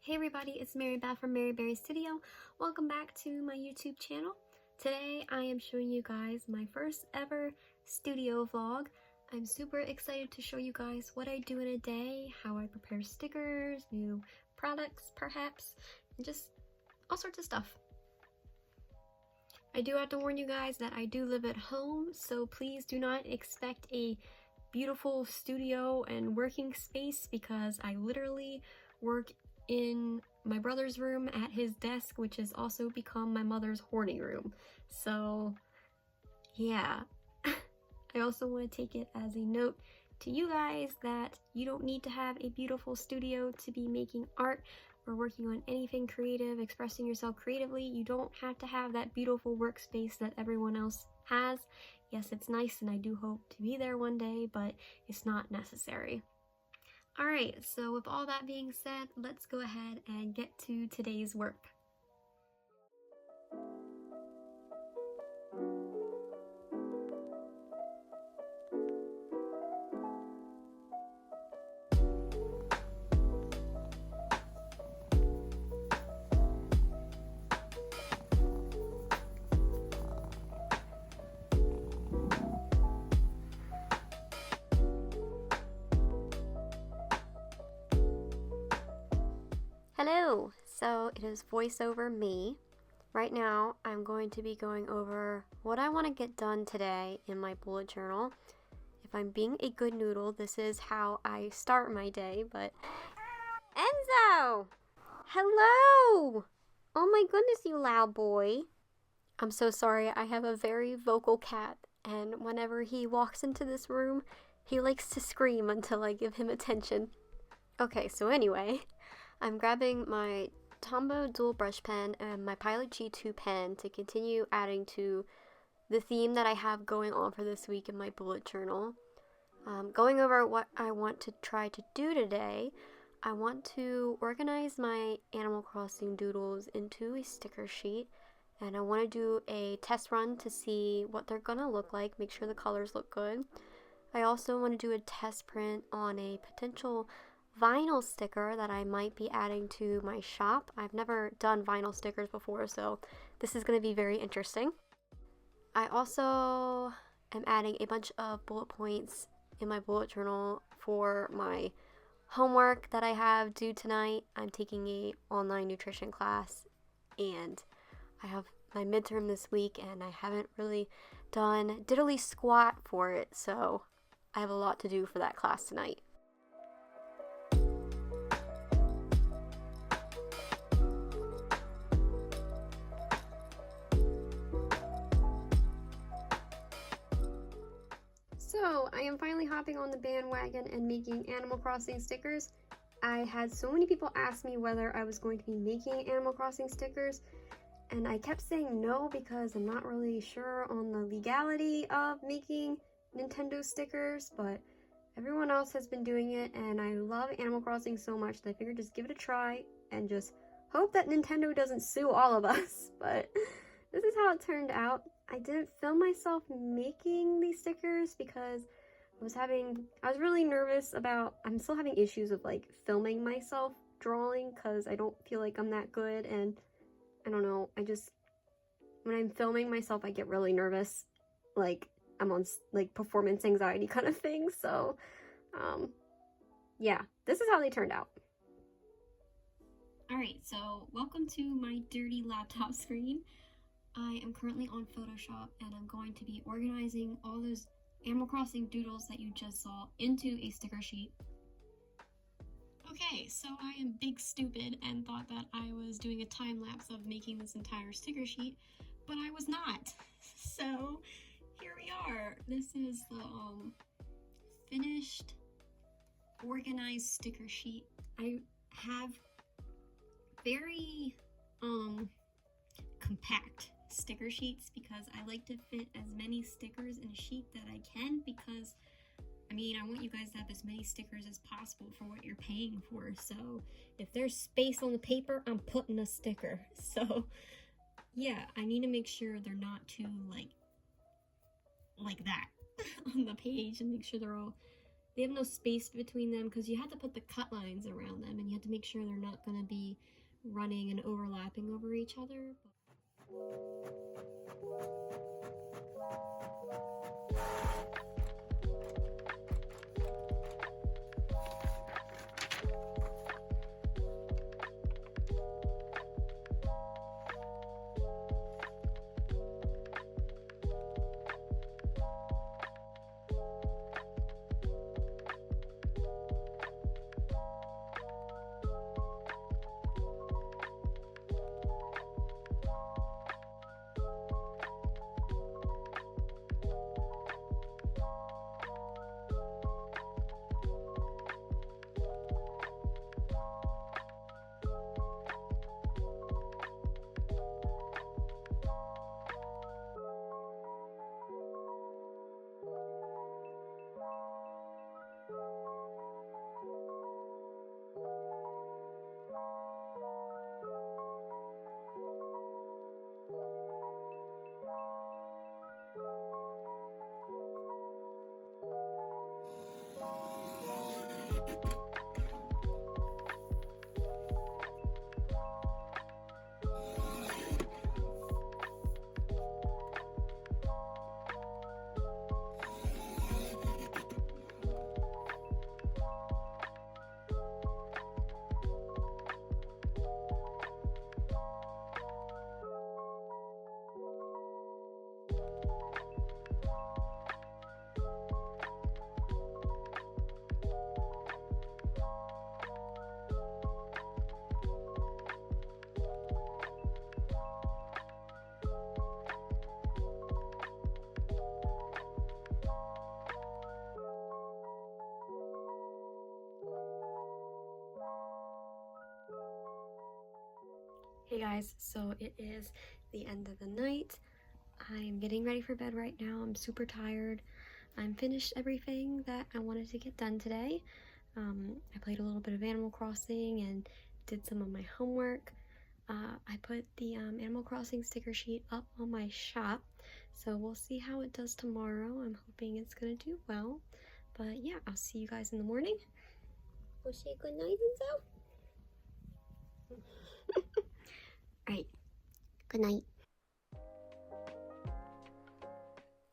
Hey everybody, it's Mary Beth from maryberrystudy. Welcome back to my YouTube channel. Today I am showing you guys my first ever studio vlog. I'm super excited to show you guys what I do in a day, how I prepare stickers, new products perhaps, and just all sorts of stuff. I do have to warn you guys that I do live at home, so please do not expect a beautiful studio and working space because I literally work in my brother's room at his desk, which has also become my mother's horny room. So yeah. I also want to take it as a note to you guys that you don't need to have a beautiful studio to be making art or working on anything creative, expressing yourself creatively. You don't have to have that beautiful workspace that everyone else has. Yes, it's nice and I do hope to be there one day, but it's not necessary. Alright, so with all that being said, let's go ahead and get to today's work. Hello! So it is voiceover me. Right now I'm going to be going over what I want to get done today in my bullet journal. If I'm being a good noodle, this is how I start my day, but... Enzo! Hello! Oh my goodness, you loud boy. I'm so sorry, I have a very vocal cat, and whenever he walks into this room, he likes to scream until I give him attention. Okay, so anyway, I'm grabbing my Tombow dual brush pen and my Pilot G2 pen to continue adding to the theme that I have going on for this week in my bullet journal. Going over what I want to try to do today, I want to organize my Animal Crossing doodles into a sticker sheet, and I want to do a test run to see what they're gonna look like, make sure the colors look good. I also want to do a test print on a potential vinyl sticker that I might be adding to my shop. I've never done vinyl stickers before, so this is going to be very interesting. I also am adding a bunch of bullet points in my bullet journal for my homework that I have due tonight. I'm taking an online nutrition class and I have my midterm this week and I haven't really done diddly squat for it, so I have a lot to do for that class tonight. So, I am finally hopping on the bandwagon and making Animal Crossing stickers. I had so many people ask me whether I was going to be making Animal Crossing stickers, and I kept saying no because I'm not really sure on the legality of making Nintendo stickers, but everyone else has been doing it, and I love Animal Crossing so much that I figured just give it a try and just hope that Nintendo doesn't sue all of us. But this is how it turned out. I didn't film myself making these stickers because I was really nervous about, I'm still having issues with like filming myself drawing because I don't feel like I'm that good, and I don't know, when I'm filming myself I get really nervous, like I'm on like performance anxiety kind of thing, so yeah, this is how they turned out. Alright, so welcome to my dirty laptop screen. I am currently on Photoshop and I'm going to be organizing all those Animal Crossing doodles that you just saw into a sticker sheet. Okay, so I am big stupid and thought that I was doing a time lapse of making this entire sticker sheet, but I was not. So here we are. This is the finished organized sticker sheet. I have very compact sticker sheets because I like to fit as many stickers in a sheet that I can, because I mean, I want you guys to have as many stickers as possible for what you're paying for. So if there's space on the paper, I'm putting a sticker. So yeah, I need to make sure they're not too like that on the page, and make sure they're all they have no space between them because you had to put the cut lines around them and you had to make sure they're not going to be running and overlapping over each other. Hey guys, so it is the end of the night. I'm getting ready for bed right now. I'm super tired. I'm finished everything that I wanted to get done today. I played a little bit of Animal Crossing and did some of my homework. I put the Animal Crossing sticker sheet up on my shop, so we'll see how it does tomorrow. I'm hoping it's gonna do well. But yeah, I'll see you guys in the morning. We'll say good night, Enzo. Alright, good night.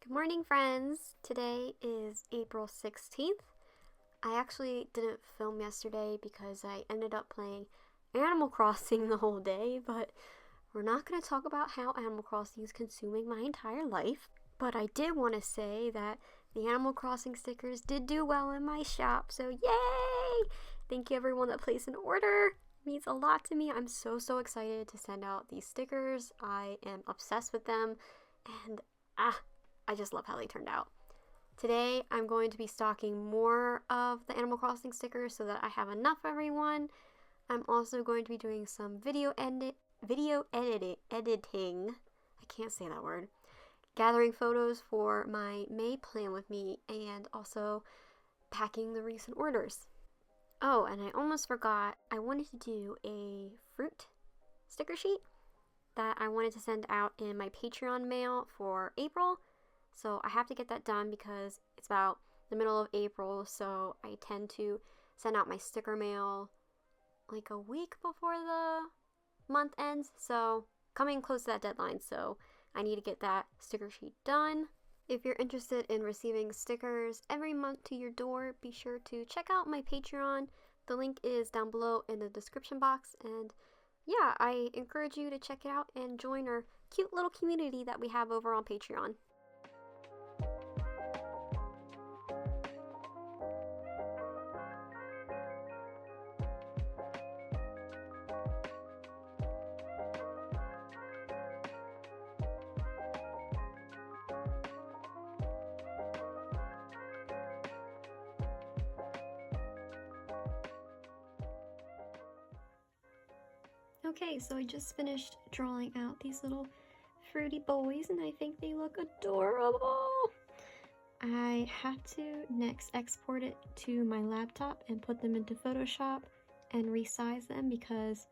Good morning, friends. Today is April 16th. I actually didn't film yesterday because I ended up playing Animal Crossing the whole day, but we're not going to talk about how Animal Crossing is consuming my entire life. But I did want to say that the Animal Crossing stickers did do well in my shop, so yay! Thank you everyone that placed an order. It means a lot to me. I'm so excited to send out these stickers. I am obsessed with them, and I just love how they turned out. Today I'm going to be stocking more of the Animal Crossing stickers so that I have enough for everyone. I'm also going to be doing some video editing. I can't say that word. Gathering photos for my May plan with me, and also packing the recent orders. Oh, and I almost forgot, I wanted to do a fruit sticker sheet that I wanted to send out in my Patreon mail for April. So I have to get that done because it's about the middle of April, so I tend to send out my sticker mail like a week before the month ends. So coming close to that deadline, so I need to get that sticker sheet done. If you're interested in receiving stickers every month to your door, be sure to check out my Patreon. The link is down below in the description box, and yeah, I encourage you to check it out and join our cute little community that we have over on Patreon. Okay, so I just finished drawing out these little fruity boys and I think they look adorable. I had to next export it to my laptop and put them into Photoshop and resize them because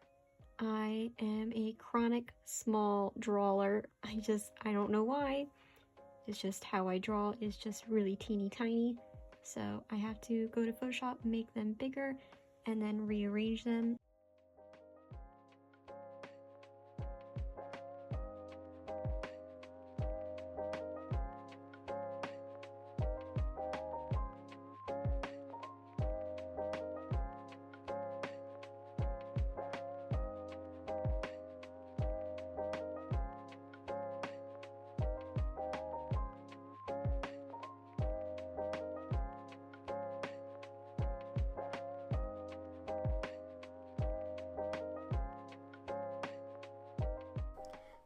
I am a chronic small drawer. I don't know why. It's just how I draw is just really teeny tiny. So I have to go to Photoshop, make them bigger, and then rearrange them.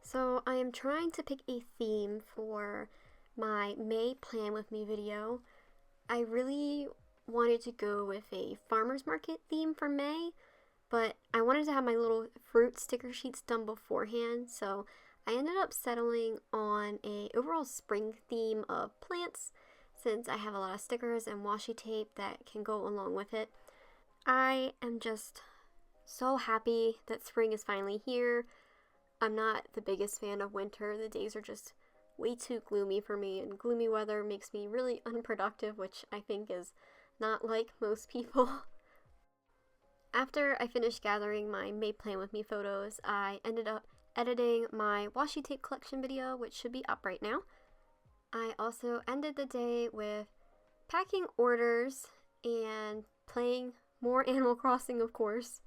So I am trying to pick a theme for my May Plan With Me video. I really wanted to go with a farmer's market theme for May, but I wanted to have my little fruit sticker sheets done beforehand, so I ended up settling on a overall spring theme of plants since I have a lot of stickers and washi tape that can go along with it. I am just so happy that spring is finally here. I'm not the biggest fan of winter. The days are just way too gloomy for me, and gloomy weather makes me really unproductive, which I think is not like most people. After I finished gathering my May Plan With Me photos, I ended up editing my washi tape collection video, which should be up right now. I also ended the day with packing orders and playing more Animal Crossing, of course.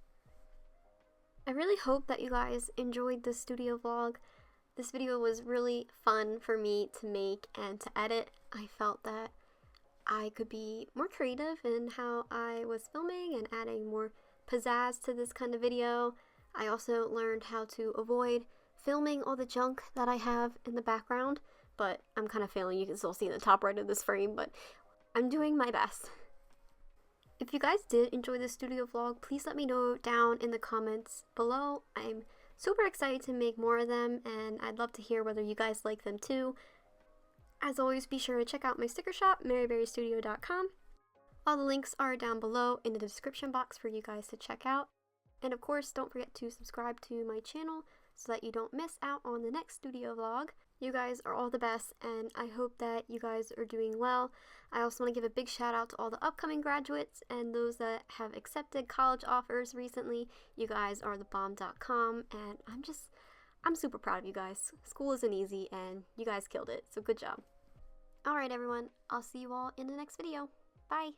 I really hope that you guys enjoyed this studio vlog. This video was really fun for me to make and to edit. I felt that I could be more creative in how I was filming and adding more pizzazz to this kind of video. I also learned how to avoid filming all the junk that I have in the background, but I'm kind of failing. You can still see in the top right of this frame, but I'm doing my best. If you guys did enjoy this studio vlog, please let me know down in the comments below. I'm super excited to make more of them, and I'd love to hear whether you guys like them too. As always, be sure to check out my sticker shop, maryberrystudy.com. All the links are down below in the description box for you guys to check out. And of course, don't forget to subscribe to my channel so that you don't miss out on the next studio vlog. You guys are all the best, and I hope that you guys are doing well. I also want to give a big shout out to all the upcoming graduates and those that have accepted college offers recently. You guys are the bomb.com, and I'm super proud of you guys. School isn't easy, and you guys killed it, so good job. Alright everyone, I'll see you all in the next video. Bye!